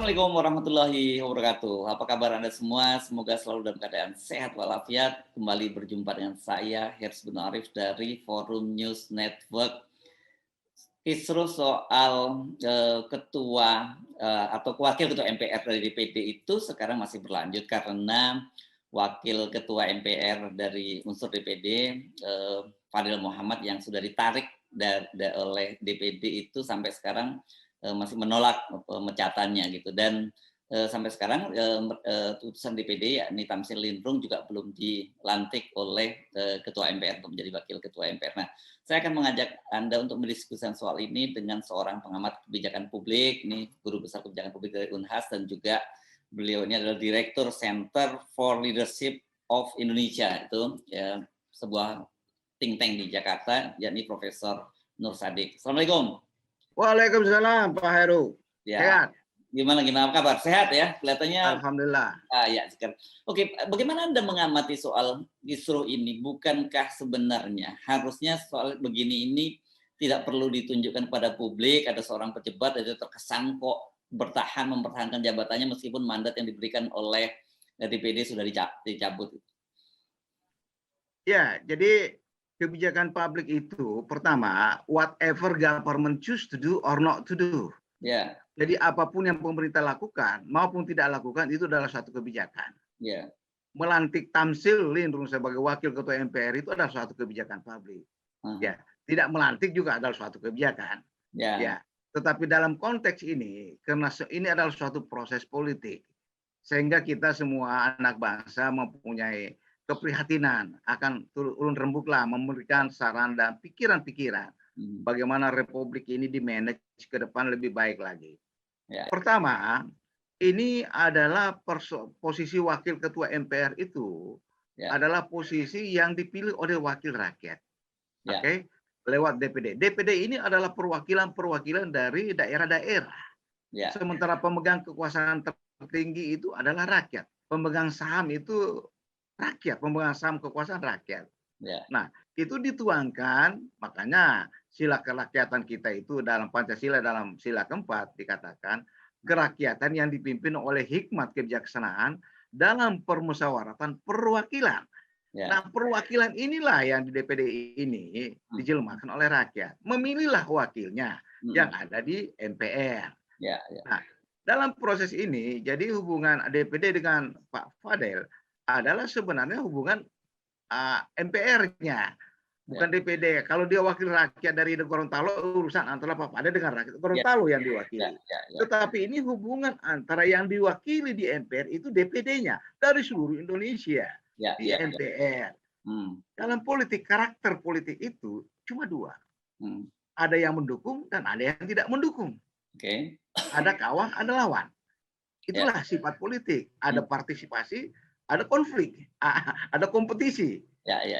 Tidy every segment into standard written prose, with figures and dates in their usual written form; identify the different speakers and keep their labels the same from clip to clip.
Speaker 1: Assalamualaikum warahmatullahi wabarakatuh. Apa kabar Anda semua? Semoga selalu dalam keadaan sehat walafiat. Kembali berjumpa dengan saya, Hirs bin Arif dari Forum News Network. Kisruh soal ketua atau wakil ketua MPR dari DPD itu sekarang masih berlanjut karena wakil ketua MPR dari unsur DPD, Fadil Muhammad yang sudah ditarik oleh DPD itu sampai sekarang masih menolak pemecatannya gitu, dan sampai sekarang putusan DPD yakni Tamsil Lindrung juga belum dilantik oleh ketua MPR untuk menjadi wakil ketua MPR. Nah, saya akan mengajak Anda untuk mendiskusikan soal ini dengan seorang pengamat kebijakan publik, ini guru besar kebijakan publik dari Unhas, dan juga beliau ini adalah Direktur Center for Leadership of Indonesia, itu ya, sebuah think tank di Jakarta, yakni Profesor Nur Sadik. Assalamualaikum.
Speaker 2: Waalaikumsalam Pak Heru.
Speaker 1: Ya,
Speaker 2: Sehat?
Speaker 1: gimana kabar? Sehat ya? Kelihatannya.
Speaker 2: Alhamdulillah.
Speaker 1: Ya, sekarang. Oke, bagaimana Anda mengamati soal kisruh ini? Bukankah sebenarnya harusnya soal begini ini tidak perlu ditunjukkan pada publik, ada seorang pejabat itu terkesan kok mempertahankan jabatannya meskipun mandat yang diberikan oleh DPD sudah dicabut.
Speaker 2: Ya, jadi kebijakan publik itu pertama, whatever government choose to do or not to do.
Speaker 1: Ya.
Speaker 2: Jadi apapun yang pemerintah lakukan maupun tidak lakukan itu adalah suatu kebijakan.
Speaker 1: Ya.
Speaker 2: Melantik Tamsil Lindrung sebagai wakil ketua MPR itu adalah suatu kebijakan publik. Ya, tidak melantik juga adalah suatu kebijakan. Ya. Tetapi dalam konteks ini, karena ini adalah suatu proses politik, sehingga kita semua anak bangsa mempunyai keprihatinan akan turun rembuklah memberikan saran dan pikiran-pikiran bagaimana republik ini dimanage ke depan lebih baik lagi. Ya. Pertama, ini adalah posisi wakil ketua MPR itu adalah posisi yang dipilih oleh wakil rakyat. Oke, lewat DPD. DPD ini adalah perwakilan dari daerah-daerah. Sementara pemegang kekuasaan tertinggi itu adalah rakyat. Pemegang saham itu rakyat, pemegang saham kekuasaan rakyat. Nah, itu dituangkan, makanya sila kerakyatan kita itu dalam Pancasila, dalam sila keempat dikatakan kerakyatan yang dipimpin oleh hikmat kebijaksanaan dalam permusyawaratan perwakilan. Nah, perwakilan inilah yang di DPD ini dijelmakan oleh rakyat. Memilihlah wakilnya yang ada di MPR. Nah, dalam proses ini, jadi hubungan DPD dengan Pak Fadil adalah sebenarnya hubungan MPR-nya, bukan DPD. Kalau dia wakil rakyat dari Gorontalo, urusan antara Pak Fadil dengan rakyat Gorontalo yang diwakili. Tetapi ini hubungan antara yang diwakili di MPR itu DPD-nya dari seluruh Indonesia di MPR. Dalam politik, karakter politik itu cuma dua. Ada yang mendukung dan ada yang tidak mendukung. Ada kawan, ada lawan. Itulah sifat politik. Ada partisipasi, ada konflik, ada kompetisi.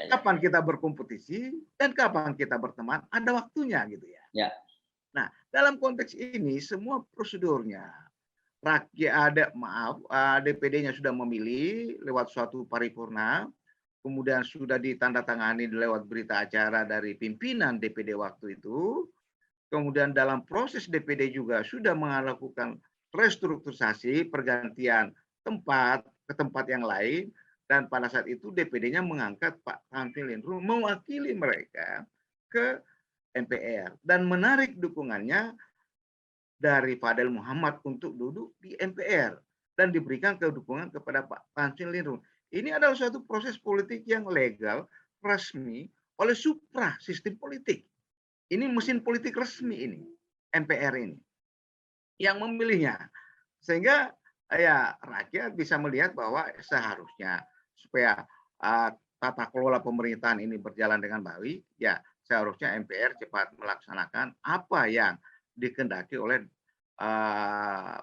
Speaker 2: Kapan kita berkompetisi dan kapan kita berteman, ada waktunya gitu ya. Nah, dalam konteks ini semua prosedurnya rakyat DPD-nya sudah memilih lewat suatu paripurna, kemudian sudah ditandatangani lewat berita acara dari pimpinan DPD waktu itu. Kemudian dalam proses DPD juga sudah melakukan restrukturisasi, pergantian tempat ke tempat yang lain, dan pada saat itu DPD-nya mengangkat Pak Tamsil Lindrung mewakili mereka ke MPR dan menarik dukungannya dari Fadil Muhammad untuk duduk di MPR dan diberikan dukungan kepada Pak Tamsil Lindrung. Ini adalah suatu proses politik yang legal, resmi oleh supra sistem politik. Ini mesin politik resmi ini, MPR ini yang memilihnya, sehingga ya rakyat bisa melihat bahwa seharusnya supaya tata kelola pemerintahan ini berjalan dengan baik, ya seharusnya MPR cepat melaksanakan apa yang dikehendaki oleh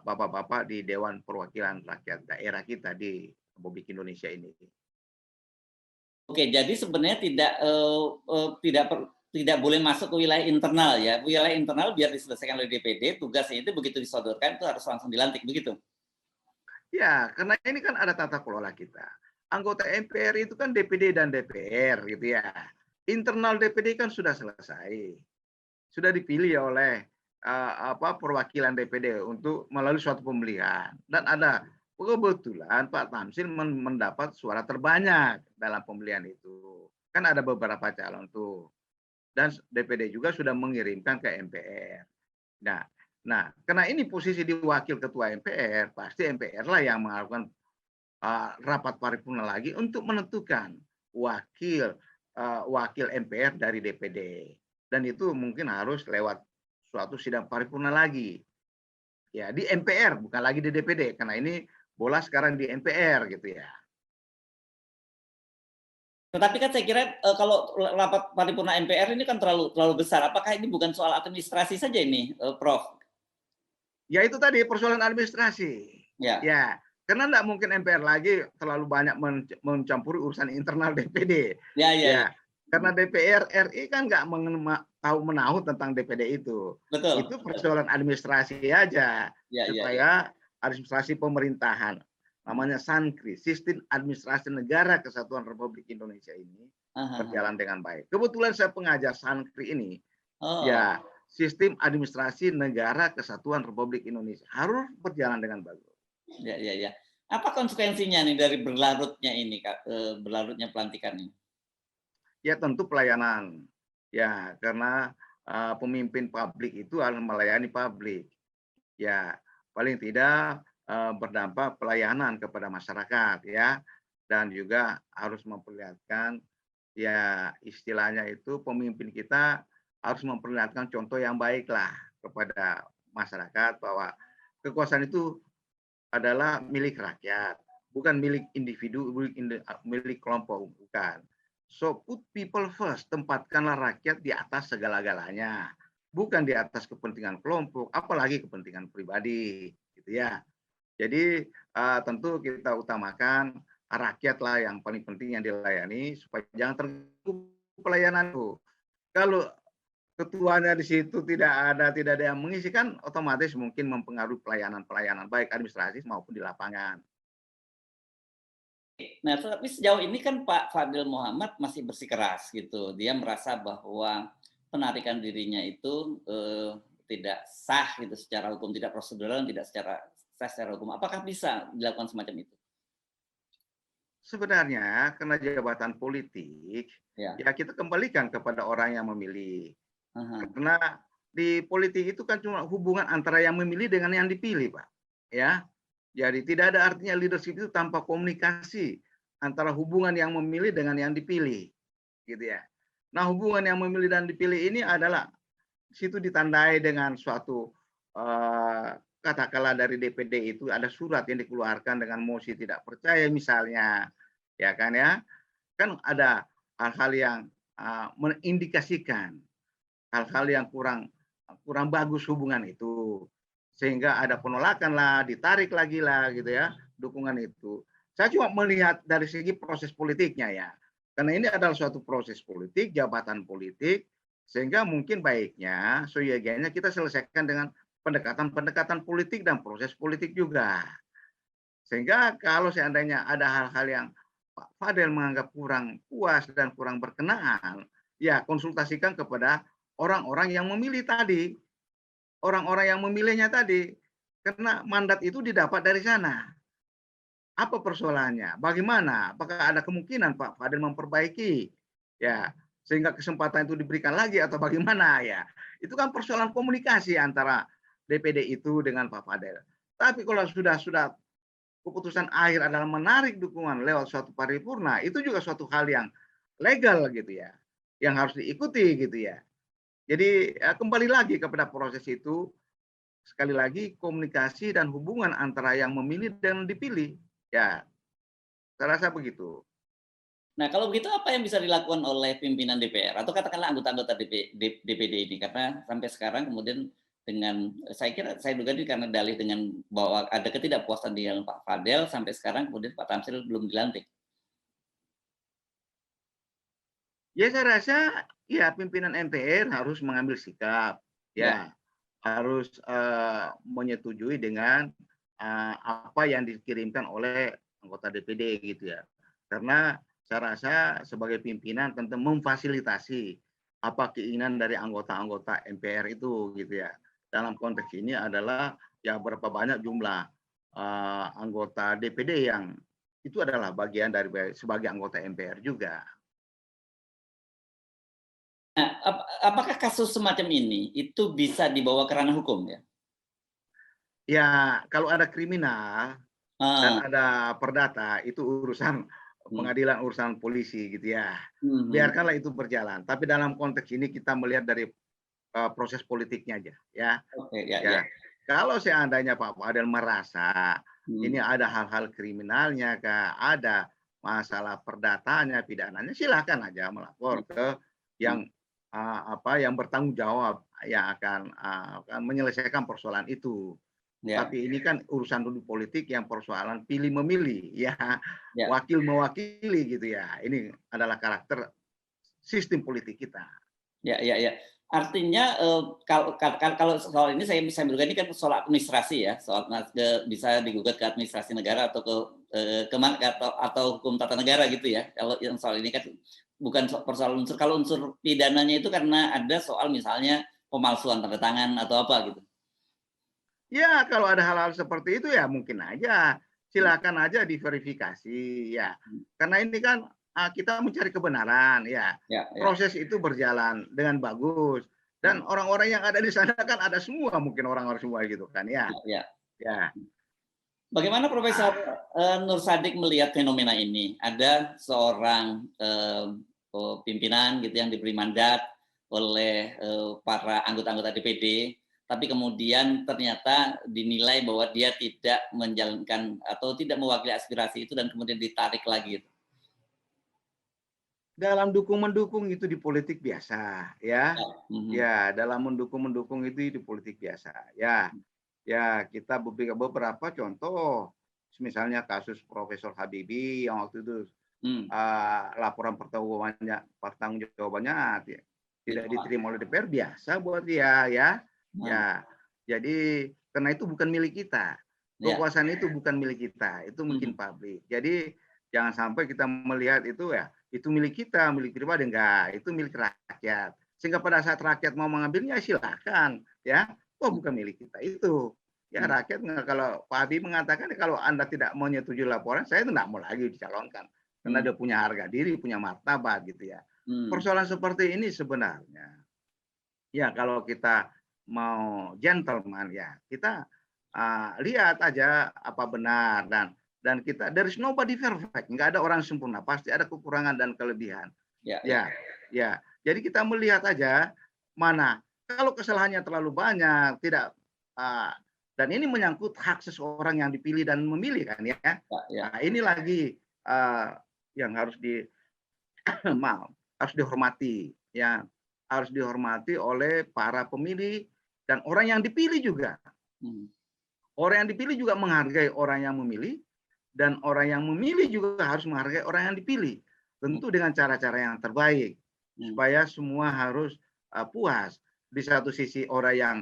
Speaker 2: bapak-bapak di Dewan Perwakilan Rakyat daerah kita di Republik Indonesia ini.
Speaker 1: Oke, jadi sebenarnya tidak boleh masuk ke wilayah internal ya. Wilayah internal biar diselesaikan oleh DPD, tugasnya itu begitu disodorkan itu harus langsung dilantik, begitu?
Speaker 2: Ya, karena ini kan ada tata kelola kita. Anggota MPR itu kan DPD dan DPR gitu ya. Internal DPD kan sudah selesai. Sudah dipilih oleh perwakilan DPD untuk melalui suatu pemilihan dan ada kebetulan Pak Tamsil mendapat suara terbanyak dalam pemilihan itu. Kan ada beberapa calon tuh. Dan DPD juga sudah mengirimkan ke MPR. Nah, karena ini posisi di wakil ketua MPR, pasti MPR lah yang melakukan rapat paripurna lagi untuk menentukan wakil MPR dari DPD. Dan itu mungkin harus lewat suatu sidang paripurna lagi. Ya, di MPR, bukan lagi di DPD, karena ini bola sekarang di MPR gitu ya.
Speaker 1: Tetapi kan saya kira kalau rapat paripurna MPR ini kan terlalu besar. Apakah ini bukan soal administrasi saja ini, Prof?
Speaker 2: Ya itu tadi persoalan administrasi.
Speaker 1: Ya.
Speaker 2: Ya, karena enggak mungkin MPR lagi terlalu banyak mencampuri urusan internal DPD.
Speaker 1: Ya.
Speaker 2: Karena DPR RI kan nggak tahu menahu tentang DPD itu.
Speaker 1: Betul.
Speaker 2: Itu persoalan administrasi aja. Supaya administrasi pemerintahan. Namanya SANKRI, Sistem Administrasi Negara Kesatuan Republik Indonesia ini berjalan dengan baik. Kebetulan saya pengajar SANKRI ini. Ya, Sistem Administrasi Negara Kesatuan Republik Indonesia harus berjalan dengan bagus.
Speaker 1: Ya. Apa konsekuensinya nih dari berlarutnya ini, Kak, berlarutnya pelantikan ini?
Speaker 2: Ya tentu pelayanan. Ya, karena pemimpin publik itu harus melayani publik. Ya, paling tidak berdampak pelayanan kepada masyarakat ya, dan juga harus memperlihatkan ya istilahnya itu pemimpin kita harus memperlihatkan contoh yang baik lah kepada masyarakat bahwa kekuasaan itu adalah milik rakyat, bukan milik individu, milik kelompok, bukan. So put people first, tempatkanlah rakyat di atas segala-galanya, bukan di atas kepentingan kelompok, apalagi kepentingan pribadi, gitu ya. Jadi tentu kita utamakan rakyatlah yang paling penting yang dilayani supaya jangan terganggu pelayanan itu. Kalau ketuanya di situ tidak ada yang mengisi kan otomatis mungkin mempengaruhi pelayanan baik administratif maupun di lapangan.
Speaker 1: Nah, tapi sejauh ini kan Pak Fadil Muhammad masih bersikeras gitu. Dia merasa bahwa penarikan dirinya itu tidak sah gitu secara hukum, tidak prosedural, tidak secara hukum. Apakah bisa dilakukan semacam itu?
Speaker 2: Sebenarnya karena jabatan politik, ya kita kembalikan kepada orang yang memilih. Karena di politik itu kan cuma hubungan antara yang memilih dengan yang dipilih, Pak. Ya. Jadi tidak ada artinya leadership itu tanpa komunikasi antara hubungan yang memilih dengan yang dipilih. Gitu ya. Nah, hubungan yang memilih dan dipilih ini adalah situ ditandai dengan suatu katakanlah dari DPD itu ada surat yang dikeluarkan dengan mosi tidak percaya misalnya. Ya kan ya. Kan ada hal-hal yang mengindikasikan hal-hal yang kurang bagus hubungan itu, sehingga ada penolakan lah, ditarik lagi lah gitu ya dukungan itu. Saya cuma melihat dari segi proses politiknya ya, karena ini adalah suatu proses politik, jabatan politik, sehingga mungkin baiknya seyogianya kita selesaikan dengan pendekatan politik dan proses politik juga. Sehingga kalau seandainya ada hal-hal yang Pak Fadel menganggap kurang puas dan kurang berkenaan, ya konsultasikan kepada orang-orang yang memilih tadi, orang-orang yang memilihnya tadi, karena mandat itu didapat dari sana. Apa persoalannya? Bagaimana? Apakah ada kemungkinan Pak Fadil memperbaiki? Ya, sehingga kesempatan itu diberikan lagi atau bagaimana ya? Itu kan persoalan komunikasi antara DPD itu dengan Pak Fadil. Tapi kalau sudah keputusan akhir adalah menarik dukungan lewat suatu paripurna, itu juga suatu hal yang legal gitu ya, yang harus diikuti gitu ya. Jadi kembali lagi kepada proses itu, sekali lagi komunikasi dan hubungan antara yang memilih dan dipilih. Ya, saya rasa begitu.
Speaker 1: Nah, kalau begitu apa yang bisa dilakukan oleh pimpinan DPR atau katakanlah anggota-anggota DPD ini? Karena sampai sekarang kemudian dengan saya duga ini karena dalih dengan bahwa ada ketidakpuasan dengan Pak Fadel sampai sekarang kemudian Pak Tamsil belum dilantik.
Speaker 2: Ya saya rasa ya pimpinan MPR harus mengambil sikap, ya harus menyetujui dengan apa yang dikirimkan oleh anggota DPD gitu ya. Karena saya rasa sebagai pimpinan tentu memfasilitasi apa keinginan dari anggota-anggota MPR itu gitu ya. dalam konteks ini adalah ya berapa banyak jumlah anggota DPD yang itu adalah bagian dari sebagai anggota MPR juga.
Speaker 1: Nah, apakah kasus semacam ini itu bisa dibawa ke ranah hukum ya?
Speaker 2: Ya, kalau ada kriminal dan
Speaker 1: Ah,
Speaker 2: ada perdata itu urusan
Speaker 1: hmm,
Speaker 2: pengadilan, urusan polisi gitu ya.
Speaker 1: mhm,
Speaker 2: Biarkanlah itu berjalan. Tapi dalam konteks ini kita melihat dari proses politiknya aja ya.
Speaker 1: oke, ya,
Speaker 2: Ya,
Speaker 1: ya,
Speaker 2: kalau seandainya Pak Fadel merasa ini
Speaker 1: mhm,
Speaker 2: ada hal-hal kriminalnya, ada masalah perdatanya, pidananya, silakan aja melapor
Speaker 1: mhm,
Speaker 2: ke
Speaker 1: mhm,
Speaker 2: yang yang bertanggung jawab yang akan menyelesaikan persoalan itu.
Speaker 1: ya,
Speaker 2: Tapi ini kan urusan dulu politik yang persoalan pilih memilih, ya
Speaker 1: ya.
Speaker 2: wakil mewakili gitu ya. Ini adalah karakter sistem politik kita.
Speaker 1: Ya, ya, ya. Artinya, kalau soal ini saya menduga ini kan soal administrasi ya, soal bisa digugat ke administrasi negara atau atau hukum tata negara gitu ya. Kalau yang soal ini kan bukan persoalan unsur, kalau unsur pidananya itu karena ada soal misalnya pemalsuan tanda tangan atau apa gitu.
Speaker 2: Ya, kalau ada hal-hal seperti itu ya mungkin aja,
Speaker 1: Hmm,
Speaker 2: silakan aja diverifikasi ya.
Speaker 1: hmm.
Speaker 2: Karena ini kan kita mencari kebenaran ya.
Speaker 1: Ya, ya,
Speaker 2: Proses itu berjalan dengan bagus
Speaker 1: hmm,
Speaker 2: dan orang-orang yang ada di sana kan ada semua mungkin orang-orang semua gitu kan ya.
Speaker 1: ya, ya.
Speaker 2: Ya.
Speaker 1: Bagaimana Profesor
Speaker 2: Ah,
Speaker 1: Nur Sadik melihat fenomena ini? Ada seorang pimpinan gitu yang diberi mandat oleh para anggota-anggota DPD, tapi kemudian ternyata dinilai bahwa dia tidak menjalankan atau tidak mewakili aspirasi itu dan kemudian ditarik lagi. Gitu.
Speaker 2: dalam dukung-mendukung itu di politik biasa ya.
Speaker 1: Ya, mhm,
Speaker 2: Ya, dalam mendukung-mendukung itu di politik biasa. Ya, ya kita beberapa contoh misalnya kasus Profesor Habibie yang waktu itu
Speaker 1: hmm,
Speaker 2: laporan pertanggungjawabannya tidak
Speaker 1: ditolak.
Speaker 2: diterima oleh DPR biasa buat dia ya.
Speaker 1: Nah,
Speaker 2: Ya, jadi karena itu bukan milik kita.
Speaker 1: ya,
Speaker 2: Kekuasaan itu bukan milik kita, itu mungkin
Speaker 1: mhm,
Speaker 2: publik. Jadi jangan sampai kita melihat itu ya, itu milik kita, milik pribadi enggak, itu milik rakyat. Sehingga pada saat rakyat mau mengambilnya silakan ya. Oh bukan milik kita itu. Ya
Speaker 1: mhm,
Speaker 2: rakyat kalau Pak Habibie mengatakan kalau Anda tidak menyetujui laporan, saya itu tidak mau lagi dicalonkan. Karena
Speaker 1: mhm,
Speaker 2: dia punya harga diri, punya martabat gitu ya.
Speaker 1: mhm,
Speaker 2: Persoalan seperti ini sebenarnya, ya kalau kita mau gentleman ya, kita lihat aja apa benar dan kita there is nobody perfect, nggak ada orang sempurna, pasti ada kekurangan dan kelebihan.
Speaker 1: ya, ya,
Speaker 2: Ya, ya. Jadi kita melihat aja mana kalau kesalahannya terlalu banyak, tidak uh, dan ini menyangkut hak seseorang yang dipilih dan memilih kan ya.
Speaker 1: ya, ya,
Speaker 2: Nah, ini lagi yang harus maaf, harus dihormati ya, harus dihormati oleh para pemilih dan orang yang dipilih juga.
Speaker 1: mhm,
Speaker 2: Orang yang dipilih juga menghargai orang yang memilih dan orang yang memilih juga harus menghargai orang yang dipilih.
Speaker 1: mhm,
Speaker 2: Tentu dengan cara-cara yang terbaik
Speaker 1: mhm,
Speaker 2: supaya semua harus puas. Di satu sisi orang yang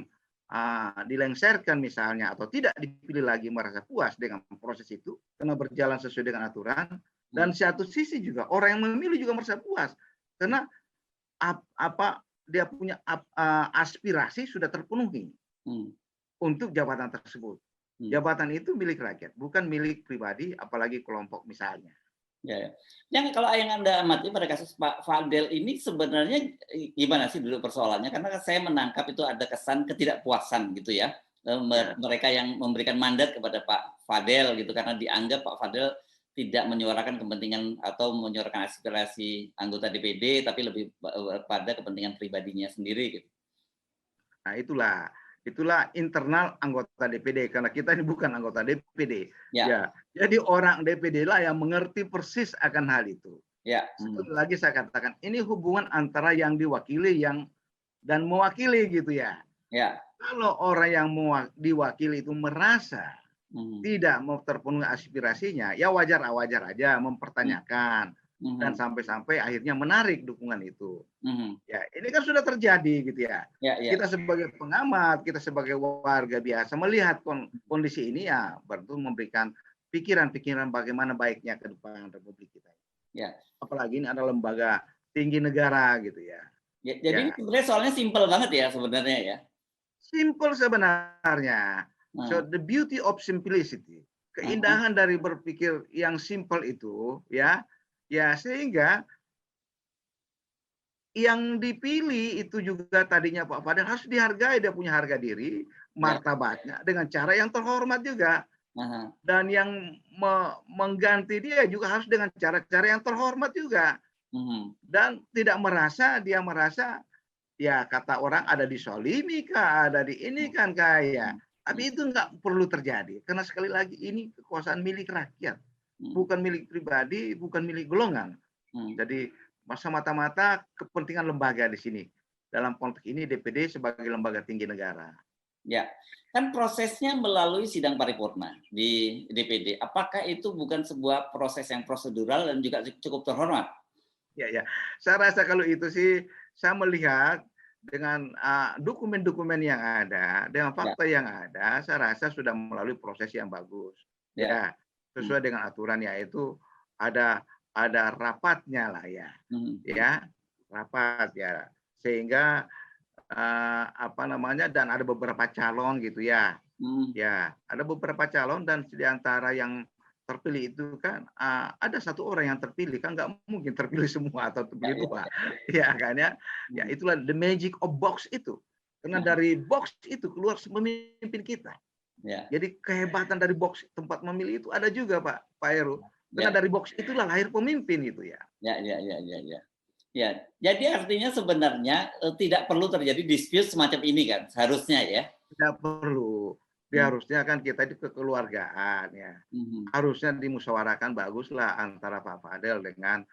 Speaker 2: dilengsarkan misalnya atau tidak dipilih lagi merasa puas dengan proses itu karena berjalan sesuai dengan aturan, dan
Speaker 1: mhm,
Speaker 2: satu sisi juga orang yang memilih juga merasa puas karena apa dia punya aspirasi sudah terpenuhi
Speaker 1: mhm.
Speaker 2: untuk jabatan tersebut.
Speaker 1: Hmm.
Speaker 2: Jabatan itu milik rakyat, bukan milik pribadi, apalagi kelompok misalnya.
Speaker 1: Ya, ya. Yang kalau yang Anda amati pada kasus Pak Fadel ini sebenarnya gimana sih dulu persoalannya? Karena saya menangkap itu ada kesan ketidakpuasan gitu ya.
Speaker 2: Ya,
Speaker 1: Mereka yang memberikan mandat kepada Pak Fadel gitu karena dianggap Pak Fadel tidak menyuarakan kepentingan atau menyuarakan aspirasi anggota DPD tapi lebih pada kepentingan pribadinya sendiri gitu.
Speaker 2: nah itulah internal anggota DPD karena kita ini bukan anggota DPD.
Speaker 1: Ya,
Speaker 2: Ya, jadi orang DPD lah yang mengerti persis akan hal itu.
Speaker 1: ya,
Speaker 2: Sekali lagi saya katakan ini hubungan antara yang diwakili dan mewakili gitu ya.
Speaker 1: ya,
Speaker 2: Kalau orang yang diwakili itu merasa
Speaker 1: mhm,
Speaker 2: tidak mau terpenuhi aspirasinya, ya wajar-wajar aja
Speaker 1: mhm,
Speaker 2: mempertanyakan dan
Speaker 1: mhm,
Speaker 2: sampai-sampai akhirnya menarik dukungan itu.
Speaker 1: mhm.
Speaker 2: Ya, ini kan sudah terjadi gitu ya.
Speaker 1: Ya, ya,
Speaker 2: Kita sebagai pengamat, kita sebagai warga biasa melihat kondisi ini ya baru memberikan pikiran-pikiran bagaimana baiknya ke depan Republik kita.
Speaker 1: ya.
Speaker 2: Apalagi ini adalah lembaga tinggi negara gitu ya.
Speaker 1: Ya, jadi ini
Speaker 2: Ya,
Speaker 1: sebenarnya soalnya simpel banget ya sebenarnya ya.
Speaker 2: Simple sebenarnya. So
Speaker 1: Nah,
Speaker 2: the beauty of simplicity,
Speaker 1: aha,
Speaker 2: keindahan dari berpikir yang simple itu, ya, ya sehingga yang dipilih itu juga tadinya Pak Fadel harus dihargai, dia punya harga diri,
Speaker 1: ya,
Speaker 2: martabatnya dengan cara yang terhormat juga.
Speaker 1: aha,
Speaker 2: Dan yang mengganti dia juga harus dengan cara-cara yang terhormat juga.
Speaker 1: mhm,
Speaker 2: Dan tidak merasa, dia merasa ya kata orang ada disolimi kah, ada di ini kan kayak.
Speaker 1: mhm, mhm,
Speaker 2: Tapi itu nggak perlu terjadi karena sekali lagi ini kekuasaan milik rakyat,
Speaker 1: mhm,
Speaker 2: bukan milik pribadi, bukan milik golongan.
Speaker 1: mhm.
Speaker 2: Jadi mata-mata kepentingan lembaga di sini. Dalam konteks ini DPD sebagai lembaga tinggi negara.
Speaker 1: Ya, kan prosesnya melalui sidang paripurna di DPD. Apakah itu bukan sebuah proses yang prosedural dan juga cukup terhormat?
Speaker 2: Ya, ya. Saya rasa kalau itu sih saya melihat dengan dokumen-dokumen yang ada, dengan
Speaker 1: Ya,
Speaker 2: fakta yang ada, saya rasa sudah melalui proses yang bagus.
Speaker 1: ya,
Speaker 2: Ya,
Speaker 1: mhm,
Speaker 2: sesuai dengan aturan yaitu ada rapatnya lah ya.
Speaker 1: mhm,
Speaker 2: Ya, rapat ya. Sehingga apa namanya dan ada beberapa calon gitu ya.
Speaker 1: mhm.
Speaker 2: Ya, ada beberapa calon dan di antara yang terpilih itu kan ada satu orang yang terpilih kan nggak mungkin terpilih semua atau
Speaker 1: Ya,
Speaker 2: terpilih
Speaker 1: ya,
Speaker 2: dua,
Speaker 1: ya, ya.
Speaker 2: ya kan ya. Ya
Speaker 1: Mhm.
Speaker 2: itulah the magic of box itu. Karena
Speaker 1: Nah,
Speaker 2: dari box itu keluar pemimpin kita.
Speaker 1: ya,
Speaker 2: Jadi kehebatan dari box tempat memilih itu ada juga Pak Heru. Karena
Speaker 1: ya,
Speaker 2: dari box itulah lahir pemimpin itu ya.
Speaker 1: ya, ya, ya, ya, ya. Ya, jadi artinya sebenarnya tidak perlu terjadi dispute semacam ini kan, seharusnya ya.
Speaker 2: Tidak perlu. Dia
Speaker 1: Hmm,
Speaker 2: harusnya kan kita itu kekeluargaan ya.
Speaker 1: mhm,
Speaker 2: Harusnya dimusyawarahkan baguslah antara Pak Fadel dengan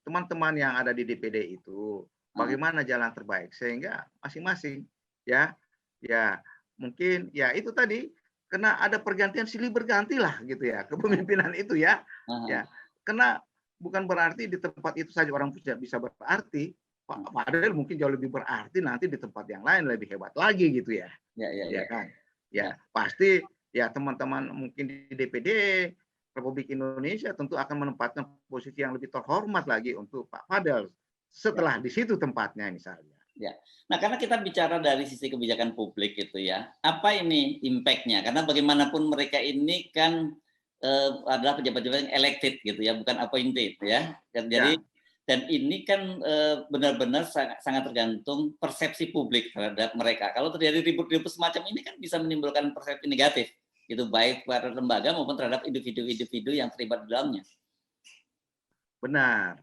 Speaker 2: teman-teman yang ada di DPD itu.
Speaker 1: heeh,
Speaker 2: Bagaimana jalan terbaik sehingga masing-masing ya ya mungkin ya itu tadi karena ada pergantian silih berganti lah gitu ya kepemimpinan itu ya.
Speaker 1: heeh,
Speaker 2: Ya. Karena bukan berarti di tempat itu saja orang bisa berarti. Pak Fadel mungkin jauh lebih berarti nanti di tempat yang lain lebih hebat lagi gitu ya.
Speaker 1: ya, ya,
Speaker 2: Ya
Speaker 1: ya,
Speaker 2: kan?
Speaker 1: ya,
Speaker 2: Ya, pasti ya teman-teman mungkin di DPD Republik Indonesia tentu akan menempatkan posisi yang lebih terhormat lagi untuk Pak Fadel
Speaker 1: ya.
Speaker 2: setelah di situ tempatnya misalnya.
Speaker 1: Ya. Nah, karena kita bicara dari sisi kebijakan publik gitu ya, apa ini impact-nya? Karena bagaimanapun mereka ini kan adalah pejabat-pejabat yang elected gitu ya, bukan appointed ya. Dan jadi
Speaker 2: Ya,
Speaker 1: dan ini kan benar-benar sangat, sangat tergantung persepsi publik terhadap mereka. Kalau terjadi ribut-ribut semacam ini kan bisa menimbulkan persepsi negatif, itu baik pada lembaga maupun terhadap individu-individu yang terlibat di dalamnya.
Speaker 2: benar.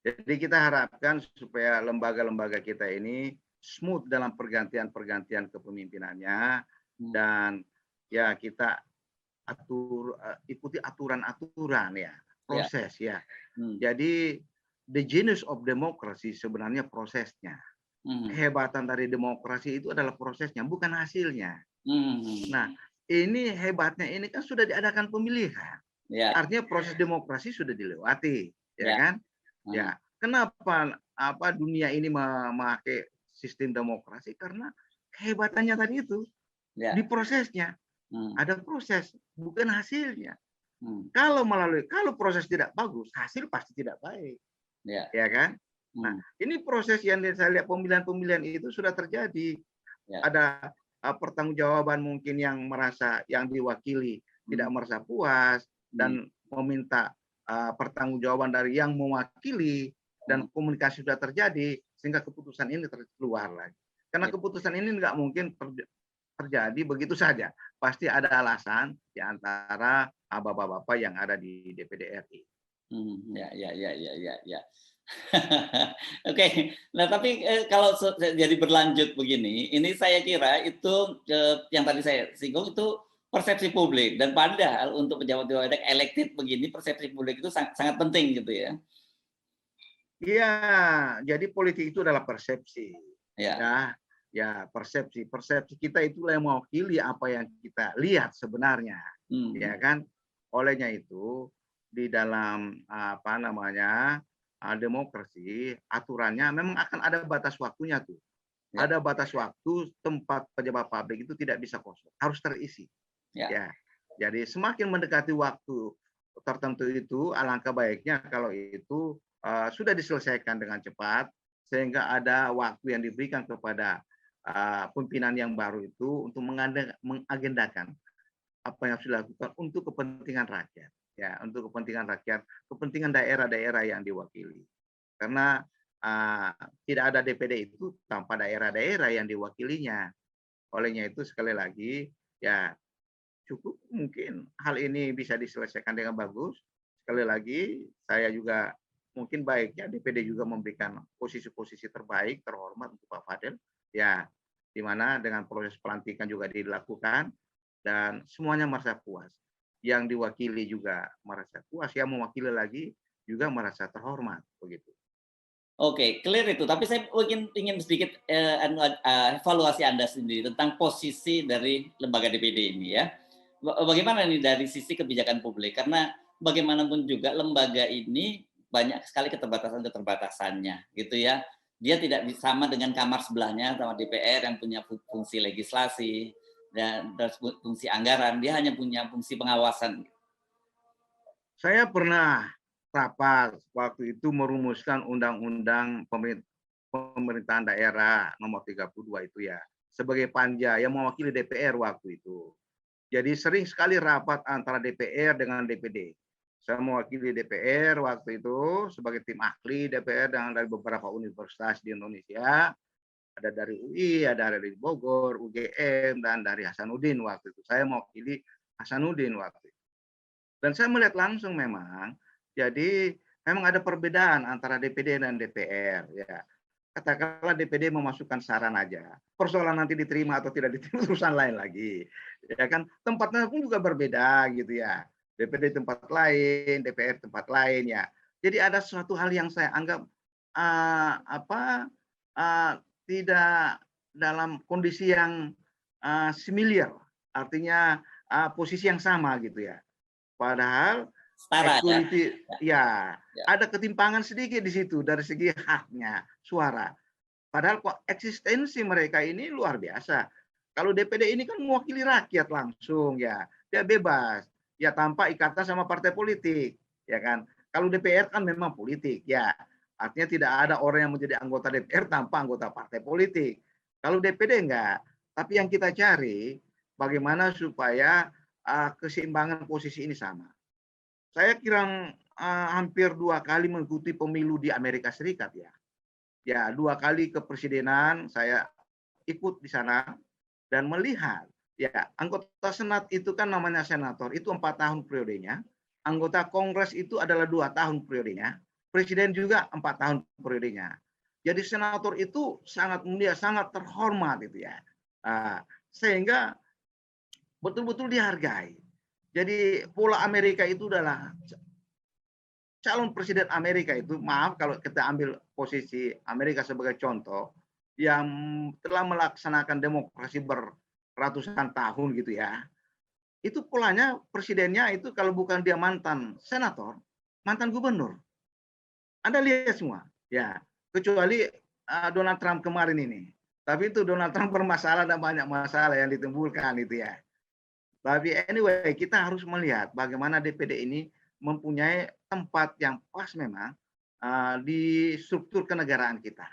Speaker 2: Jadi kita harapkan supaya lembaga-lembaga kita ini smooth dalam pergantian-pergantian kepemimpinannya
Speaker 1: Hmm.
Speaker 2: dan ya kita ikuti aturan-aturan ya,
Speaker 1: Ya.
Speaker 2: proses ya.
Speaker 1: Hmm.
Speaker 2: Jadi the genius of democracy sebenarnya prosesnya.
Speaker 1: Hmm.
Speaker 2: Kehebatan dari demokrasi itu adalah prosesnya, bukan hasilnya. Nah,
Speaker 1: Hmm.
Speaker 2: ini hebatnya ini kan sudah diadakan pemilihan.
Speaker 1: Ya.
Speaker 2: Artinya proses demokrasi sudah dilewati, ya
Speaker 1: Ya.
Speaker 2: kan?
Speaker 1: Hmm.
Speaker 2: Ya, kenapa dunia ini memakai sistem demokrasi? Karena kehebatannya tadi itu di
Speaker 1: Ya.
Speaker 2: prosesnya.
Speaker 1: Hmm.
Speaker 2: Ada proses, bukan hasilnya.
Speaker 1: Hmm.
Speaker 2: Kalau proses tidak bagus, hasil pasti tidak baik,
Speaker 1: Ya.
Speaker 2: ya kan? Nah,
Speaker 1: Hmm.
Speaker 2: ini proses yang saya lihat pemilihan-pemilihan itu sudah terjadi.
Speaker 1: Ya.
Speaker 2: Ada pertanggungjawaban mungkin yang diwakili tidak
Speaker 1: Hmm.
Speaker 2: merasa puas
Speaker 1: Hmm.
Speaker 2: dan meminta pertanggungjawaban dari yang mewakili dan
Speaker 1: Hmm.
Speaker 2: komunikasi sudah terjadi sehingga keputusan ini keluar lagi. Karena
Speaker 1: Ya.
Speaker 2: keputusan ini nggak mungkin terjadi begitu saja. Pasti ada alasan di antara bapak-bapak yang ada di DPD RI.
Speaker 1: Hmm. Ya. Ya. Ya. Ya. Ya. Ya. Oke. Nah, tapi kalau jadi berlanjut begini, ini saya kira itu yang tadi saya singgung itu persepsi publik dan padahal untuk pejabat-pejabat yang elected begini persepsi publik itu sangat, sangat penting gitu ya.
Speaker 2: Iya, jadi politik itu adalah persepsi.
Speaker 1: Ya.
Speaker 2: Ya, ya persepsi. Persepsi kita itulah yang mewakili apa yang kita lihat sebenarnya.
Speaker 1: Hmm.
Speaker 2: Ya kan? Olehnya itu di dalam apa namanya demokrasi aturannya memang akan ada batas waktunya tuh.
Speaker 1: Ya.
Speaker 2: Ada batas waktu tempat pejabat publik itu tidak bisa kosong, harus terisi.
Speaker 1: Ya.
Speaker 2: Ya, jadi semakin mendekati waktu tertentu itu, alangkah baiknya kalau itu sudah diselesaikan dengan cepat, sehingga ada waktu yang diberikan kepada pimpinan yang baru itu untuk mengagendakan apa yang harus dilakukan untuk kepentingan rakyat, ya, untuk kepentingan rakyat, kepentingan daerah-daerah yang diwakili. Karena tidak ada DPD itu tanpa daerah-daerah yang diwakilinya. Olehnya itu sekali lagi, ya cukup mungkin hal ini bisa diselesaikan dengan bagus. Sekali lagi, saya juga mungkin baiknya DPD juga memberikan posisi-posisi terbaik, terhormat untuk Pak Fadel, ya, di mana dengan proses pelantikan juga dilakukan dan semuanya merasa puas. Yang diwakili juga merasa puas, yang mewakili lagi juga merasa terhormat, begitu.
Speaker 1: Oke, clear itu. Tapi saya ingin sedikit evaluasi Anda sendiri tentang posisi dari lembaga DPD ini ya. Bagaimana nih dari sisi kebijakan publik? Karena bagaimanapun juga lembaga ini banyak sekali keterbatasannya, gitu ya. Dia tidak sama dengan kamar sebelahnya sama DPR yang punya fungsi legislasi dan fungsi anggaran. Dia hanya punya fungsi pengawasan.
Speaker 2: Saya pernah rapat waktu itu merumuskan undang-undang pemerintahan daerah nomor 32 itu ya, sebagai panja yang mewakili DPR waktu itu. Jadi sering sekali rapat antara DPR dengan DPD. Saya mewakili DPR waktu itu sebagai tim ahli DPR dari beberapa universitas di Indonesia. Ada dari UI, ada dari Bogor, UGM, dan dari Hasanuddin waktu itu. Saya mewakili Hasanuddin waktu itu. Dan saya melihat langsung memang, jadi memang ada perbedaan antara DPD dan DPR. Ya, katakanlah DPD memasukkan saran aja. Persoalan nanti diterima atau tidak diterima urusan lain lagi. Ya kan, tempatnya pun juga berbeda gitu ya. DPD tempat lain, DPR tempat lain ya. Jadi ada suatu hal yang saya anggap tidak dalam kondisi yang similar, artinya posisi yang sama gitu ya. Padahal
Speaker 1: Setara
Speaker 2: equality
Speaker 1: ya.
Speaker 2: ya ada ketimpangan sedikit di situ dari segi haknya suara. Padahal kok eksistensi mereka ini luar biasa. Kalau DPD ini kan mewakili rakyat langsung ya, dia bebas ya tanpa ikatan sama partai politik ya kan. Kalau DPR kan memang politik ya, artinya tidak ada orang yang menjadi anggota DPR tanpa anggota partai politik. Kalau DPD enggak, tapi yang kita cari bagaimana supaya keseimbangan posisi ini sama. Saya kira hampir 2 kali mengikuti pemilu di Amerika Serikat ya. Ya, 2 kali kepresidenan saya ikut di sana dan melihat ya anggota Senat itu kan namanya senator, itu 4 tahun periodenya. Anggota Kongres itu adalah 2 tahun periodenya. Presiden juga 4 tahun periodenya. Jadi senator itu sangat mulia, sangat terhormat itu ya. Sehingga betul-betul dihargai. Jadi pola Amerika itu adalah calon presiden Amerika itu, maaf kalau kita ambil posisi Amerika sebagai contoh, yang telah melaksanakan demokrasi beratusan tahun gitu ya, itu polanya presidennya itu kalau bukan dia mantan senator, mantan gubernur. Anda lihat semua, ya, kecuali Donald Trump kemarin ini. Tapi itu Donald Trump bermasalah dan banyak masalah yang ditimbulkan itu ya. Tapi anyway, kita harus melihat bagaimana DPD ini mempunyai tempat yang pas memang di struktur kenegaraan kita,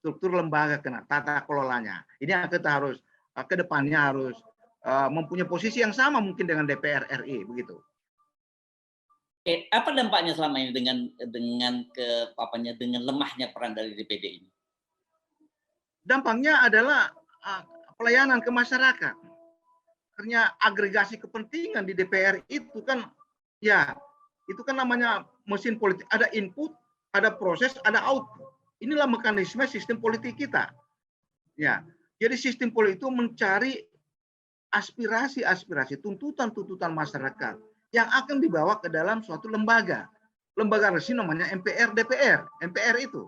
Speaker 2: struktur lembaga tata kelolanya. Ini yang kita harus ke depannya harus mempunyai posisi yang sama mungkin dengan DPR RI begitu.
Speaker 1: Oke, apa dampaknya selama ini dengan lemahnya peran dari DPD ini?
Speaker 2: Dampaknya adalah pelayanan ke masyarakat. Ternyata agregasi kepentingan di DPR itu kan ya itu kan namanya mesin politik, ada input, ada proses, ada output. Inilah mekanisme sistem politik kita. Ya. Jadi sistem politik itu mencari aspirasi-aspirasi, tuntutan-tuntutan masyarakat yang akan dibawa ke dalam suatu lembaga. Lembaga resmi namanya MPR, DPR, MPR itu.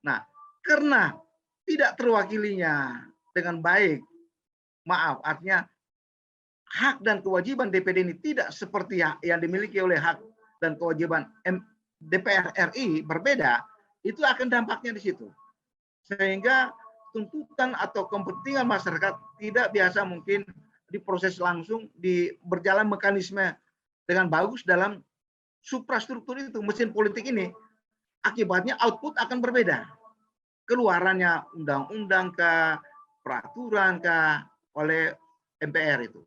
Speaker 2: Nah, karena tidak terwakilinya dengan baik, maaf, artinya hak dan kewajiban DPD ini tidak seperti yang dimiliki oleh hak dan kewajiban DPR RI berbeda, itu akan dampaknya di situ. Sehingga tuntutan atau kepentingan masyarakat tidak biasa mungkin diproses langsung, berjalan mekanisme dengan bagus dalam suprastruktur itu, mesin politik ini. Akibatnya output akan berbeda. Keluarannya undang-undang ke peraturan kah oleh MPR itu.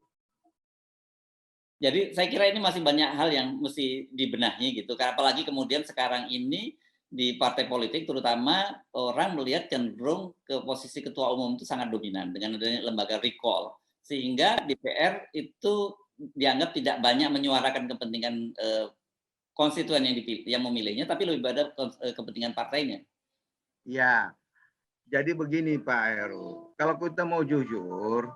Speaker 1: Jadi saya kira ini masih banyak hal yang mesti dibenahi gitu. Apalagi kemudian sekarang ini di partai politik terutama orang melihat cenderung ke posisi ketua umum itu sangat dominan dengan adanya lembaga recall. Sehingga DPR itu dianggap tidak banyak menyuarakan kepentingan konstituen yang dipilih, yang memilihnya, tapi lebih pada kepentingan partainya.
Speaker 2: Ya, jadi begini Pak Heru, kalau kita mau jujur,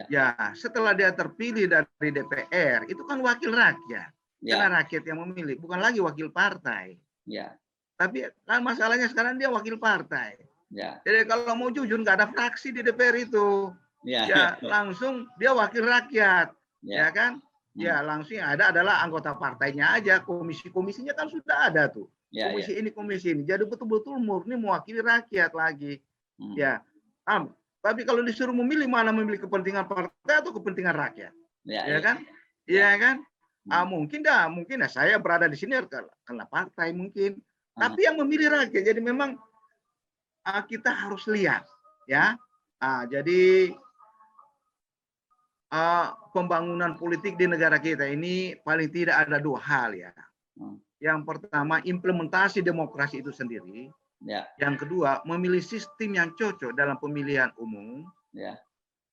Speaker 2: ya setelah dia terpilih dari DPR, itu kan wakil rakyat. Karena rakyat yang memilih, bukan lagi wakil partai.
Speaker 1: Ya.
Speaker 2: Tapi kan masalahnya sekarang dia wakil partai.
Speaker 1: Ya.
Speaker 2: Jadi kalau mau jujur nggak ada fraksi di DPR itu. Ya langsung dia wakil rakyat. Ya kan? Ya langsung yang ada adalah anggota partainya aja. Komisi-komisinya kan sudah ada tuh. Komisi ini, komisi ini. Jadi betul-betul murni mewakili rakyat lagi. Ya. Tapi kalau disuruh memilih, mana memilih kepentingan partai atau kepentingan rakyat? Ya kan? Iya kan? Mungkin saya berada di sini karena partai mungkin. Tapi yang memilih rakyat. Jadi memang kita harus lihat, ya. Jadi pembangunan politik di negara kita ini paling tidak ada dua hal, ya. Yang pertama, implementasi demokrasi itu sendiri. Yang kedua, memilih sistem yang cocok dalam pemilihan umum,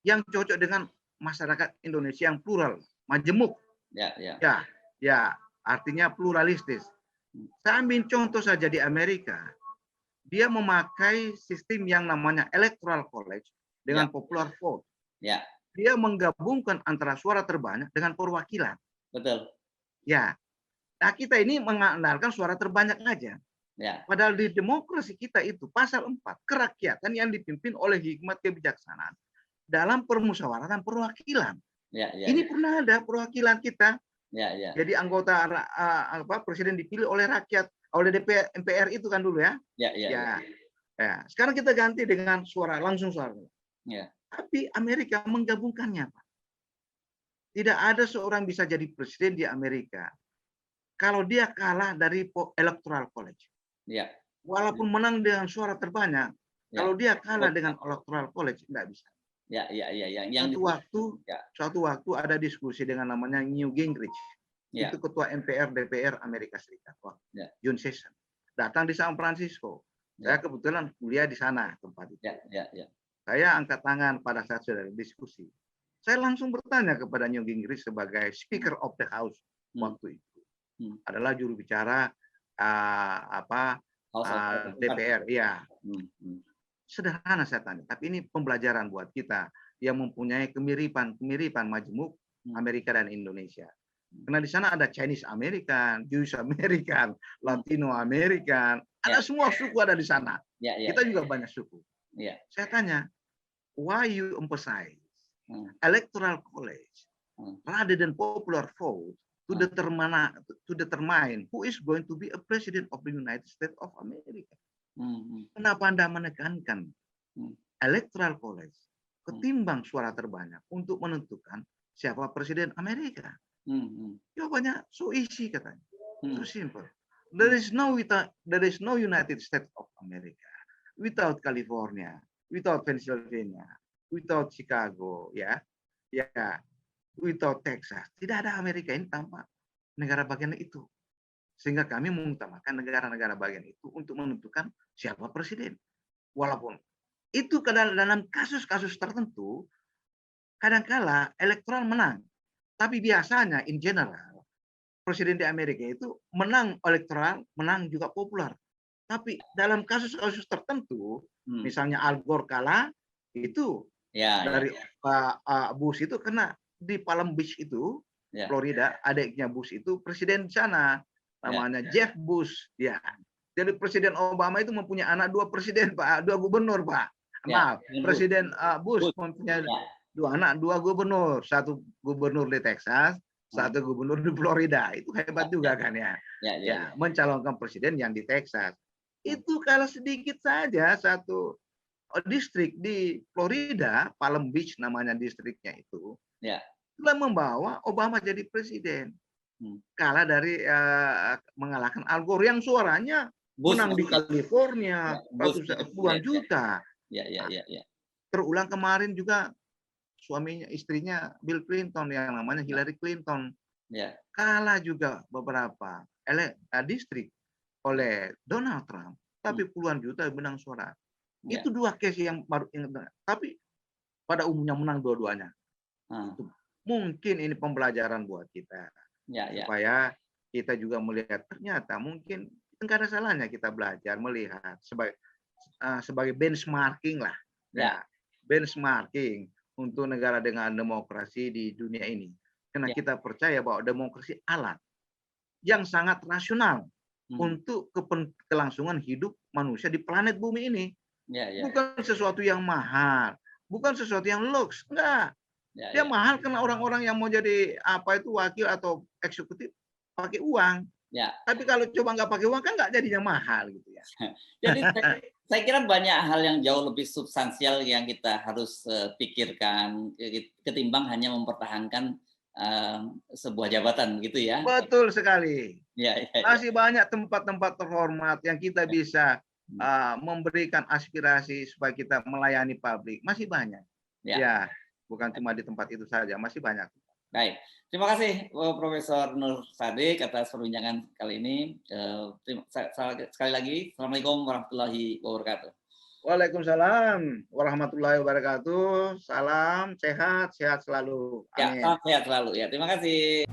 Speaker 2: yang cocok dengan masyarakat Indonesia yang plural, majemuk, artinya pluralistis. Saya ambil contoh saja di Amerika, dia memakai sistem yang namanya electoral college dengan popular vote. Dia menggabungkan antara suara terbanyak dengan perwakilan.
Speaker 1: Betul.
Speaker 2: Ya, nah kita ini mengandalkan suara terbanyak aja. Padahal di demokrasi kita itu pasal 4 kerakyatan yang dipimpin oleh hikmat kebijaksanaan dalam permusyawaratan perwakilan. Ini pernah ada perwakilan kita. Jadi anggota presiden dipilih oleh rakyat, oleh DPR, MPR itu kan dulu ya. Sekarang kita ganti dengan suara langsung suara. Tapi Amerika menggabungkannya, Pak. Tidak ada seorang bisa jadi presiden di Amerika kalau dia kalah dari electoral college. Walaupun menang dengan suara terbanyak, kalau dia kalah dengan electoral college nggak bisa. Suatu waktu ada diskusi dengan namanya Newt Gingrich. Itu ketua MPR DPR Amerika Serikat, John Sessions. Datang di San Francisco. Saya kebetulan kuliah di sana tempat itu. Saya angkat tangan pada saat sudah diskusi. Saya langsung bertanya kepada Newt Gingrich sebagai Speaker of the House waktu itu. Adalah juru bicara DPR, ya. Sederhana saya tanya, tapi ini pembelajaran buat kita yang mempunyai kemiripan majemuk Amerika dan Indonesia. Karena di sana ada Chinese American, Jewish American, Latino American, ada semua suku ada di sana. Kita juga banyak suku. Saya tanya, why you emphasize electoral college rather than popular vote to determine who is going to be a president of the United States of America? Kenapa Anda menekankan electoral college ketimbang suara terbanyak untuk menentukan siapa presiden Amerika? Jawabannya so easy katanya, so simple. There is no United States of America without California, without Pennsylvania, without Chicago, without Texas. Tidak ada Amerika ini tanpa negara bagian itu. Sehingga kami mengutamakan negara-negara bagian itu untuk menentukan siapa presiden. Walaupun itu dalam kasus-kasus tertentu, kadangkala elektoral menang. Tapi biasanya, in general, presiden di Amerika itu menang elektoral, menang juga populer. Tapi dalam kasus-kasus tertentu, misalnya Al Gore kalah, itu dari Bush itu kena di Palm Beach itu, Florida, adiknya Bush itu presiden di sana. Namanya Jeff Bush, Jadi Presiden Obama itu mempunyai anak dua gubernur, Pak. Maaf, Presiden Bush mempunyai dua anak, dua gubernur, satu gubernur di Texas, satu gubernur di Florida. Itu hebat juga kan ya. Mencalonkan presiden yang di Texas. Itu kalau sedikit saja satu distrik di Florida, Palm Beach namanya distriknya itu, telah membawa Obama jadi presiden. Kalah dari mengalahkan Al Gore yang suaranya menang di California, puluhan juta. terulang kemarin juga istrinya Bill Clinton yang namanya Hillary Clinton.
Speaker 1: Ya.
Speaker 2: Kalah juga beberapa distrik oleh Donald Trump, tapi puluhan juta menang suara.
Speaker 1: Ya.
Speaker 2: Itu 2 case yang baru ingat, tapi pada umumnya menang dua-duanya. Mungkin ini pembelajaran buat kita, supaya kita juga melihat ternyata mungkin enggak ada salahnya kita belajar melihat sebagai benchmarking lah, benchmarking untuk negara dengan demokrasi di dunia ini. Karena kita percaya bahwa demokrasi alat yang sangat rasional untuk kelangsungan hidup manusia di planet bumi ini. Bukan sesuatu yang mahal, bukan sesuatu yang lux, enggak. Dia mahal karena orang-orang yang mau jadi wakil atau eksekutif pakai uang. Tapi kalau coba nggak pakai uang kan nggak jadinya mahal gitu ya.
Speaker 1: Jadi saya kira banyak hal yang jauh lebih substansial yang kita harus pikirkan ketimbang hanya mempertahankan sebuah jabatan gitu ya.
Speaker 2: Betul sekali. Masih banyak tempat-tempat terhormat yang kita bisa memberikan aspirasi supaya kita melayani publik. Masih banyak. Ya, bukan cuma di tempat itu saja, masih banyak.
Speaker 1: Baik, terima kasih Profesor Nur Sadik atas perbincangan kali ini. Sekali lagi, Assalamualaikum warahmatullahi wabarakatuh.
Speaker 2: Waalaikumsalam warahmatullahi wabarakatuh. Salam sehat, sehat selalu.
Speaker 1: Ya,
Speaker 2: Amin.
Speaker 1: salam sehat selalu ya. Terima kasih.